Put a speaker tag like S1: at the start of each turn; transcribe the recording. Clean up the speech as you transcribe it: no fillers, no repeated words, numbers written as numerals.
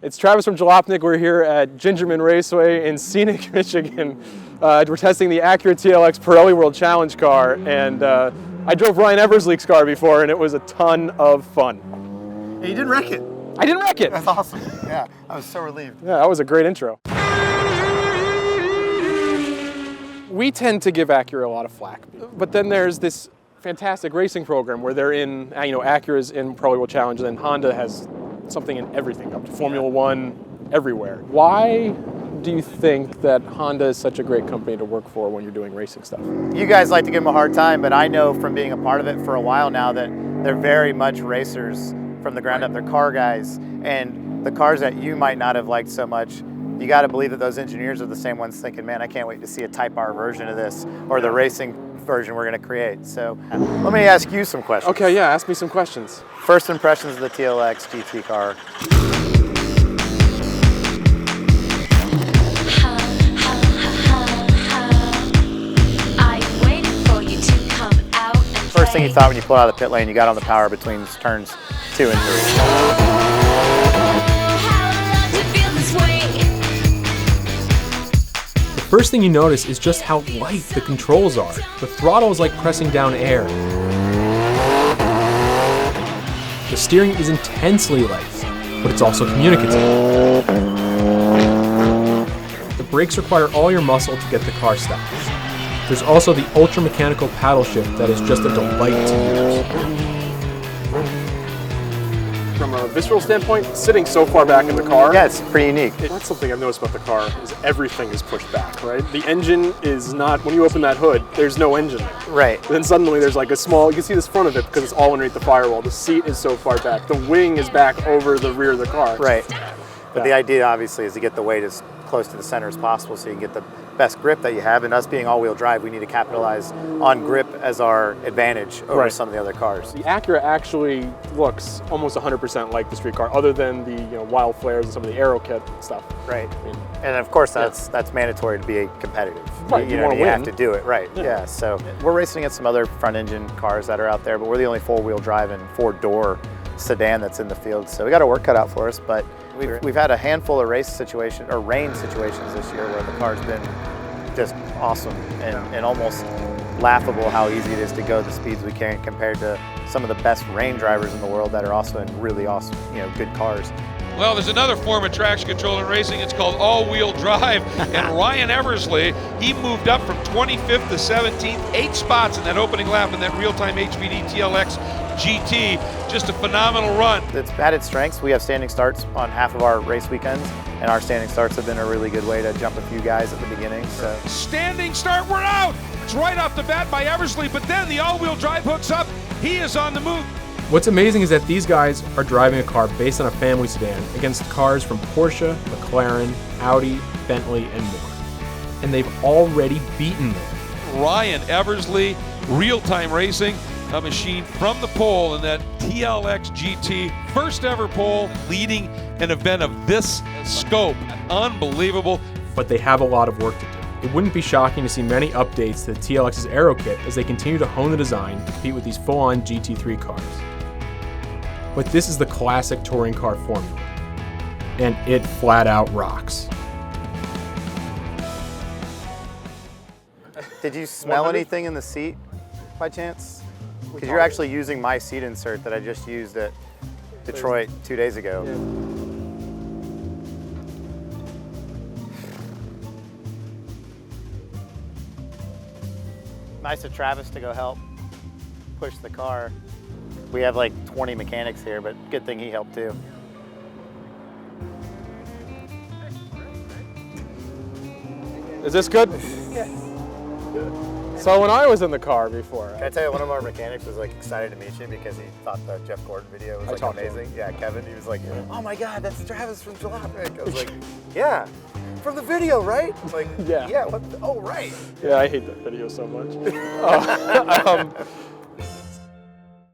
S1: It's Travis from Jalopnik. We're here at Gingerman Raceway in scenic Michigan. We're testing the Acura TLX Pirelli World Challenge car, and I drove Ryan Eversley's car before, and it was a ton of fun.
S2: You didn't wreck it.
S1: I didn't wreck it.
S2: That's awesome. Yeah, I was so relieved.
S1: Yeah, that was a great intro. We tend to give Acura a lot of flack, but then there's this fantastic racing program where they're in, Acura's in Pirelli World Challenge, and then Honda has something in everything, up to Formula One, everywhere. Why do you think that Honda is such a great company to work for when you're doing racing stuff?
S2: You guys like to give them a hard time, but I know from being a part of it for a while now that they're very much racers from the ground up. They're car guys, and the cars that you might not have liked so much, you got to believe that those engineers are the same ones thinking, man, I can't wait to see a Type R version of this, or the racing version we're going to create. So let me ask you some questions.
S1: Okay, yeah, ask me some questions.
S2: First impressions of the TLX GT car. First thing you thought when you pulled out of the pit lane, you got on the power between turns 2 and 3.
S3: The first thing you notice is just how light the controls are. The throttle is like pressing down air. The steering is intensely light, but it's also communicative. The brakes require all your muscle to get the car stopped. There's also the ultra-mechanical paddle shift that is just a delight to use.
S1: From a visceral standpoint, sitting so far back in the car,
S2: Yeah, it's pretty unique.
S1: that's something I've noticed about the car, is everything is pushed back, right? The engine is not, when you open that hood, there's no engine there.
S2: Right.
S1: And then suddenly there's like a small, you can see this front of it because it's all underneath the firewall. The seat is so far back. The wing is back over the rear of the car.
S2: Right. But the idea obviously is to get the weight as close to the center as possible so you can get the best grip that you have. And us being all-wheel drive, we need to capitalize on grip as our advantage over some of the other cars.
S1: The Acura actually looks almost 100% like the street car, other than the wild flares and some of the aero kit stuff.
S2: Right. And of course that's mandatory to be competitive.
S1: Right,
S2: You have to do it. Right. Yeah. So we're racing against some other front engine cars that are out there, but we're the only 4-wheel drive and 4-door sedan that's in the field. So we got our work cut out for us, but we've had a handful of rain situations this year where the car's been just awesome and almost laughable how easy it is to go the speeds we can compared to some of the best rain drivers in the world that are also in really awesome, good cars.
S4: Well, there's another form of traction control in racing. It's called all-wheel drive. And Ryan Eversley, he moved up from 25th to 17th, 8 spots in that opening lap in that real-time HPD TLX GT. Just a phenomenal run.
S2: It's at its strengths. We have standing starts on half of our race weekends, and our standing starts have been a really good way to jump a few guys at the beginning. So
S4: Standing start, we're out. It's right off the bat by Eversley, but then the all-wheel drive hooks up. He is on the move.
S3: What's amazing is that these guys are driving a car based on a family sedan against cars from Porsche, McLaren, Audi, Bentley, and more. And they've already beaten them.
S4: Ryan Eversley, real-time racing, a machine from the pole in that TLX GT. First ever pole, leading an event of this scope. Unbelievable.
S3: But they have a lot of work to do. It wouldn't be shocking to see many updates to the TLX's aero kit as they continue to hone the design to compete with these full-on GT3 cars. But this is the classic touring car formula, and it flat out rocks.
S2: did you smell anything in the seat by chance? Because you're actually using my seat insert that I just used at Detroit 2 days ago.
S1: Yeah.
S2: Nice of Travis to go help push the car. We have like 20 mechanics here, but good thing he helped too.
S1: Is this good? Yeah. So when I was in the car before,
S2: Can I tell you, one of our mechanics was like excited to meet you because he thought the Jeff Gordon video was like amazing. Yeah, Kevin, he was like, oh my God, that's Travis from Jalopnik. I was like, yeah, from the video, right? I was like,
S1: Yeah.
S2: what? Oh, right.
S1: Yeah, I hate that video so much.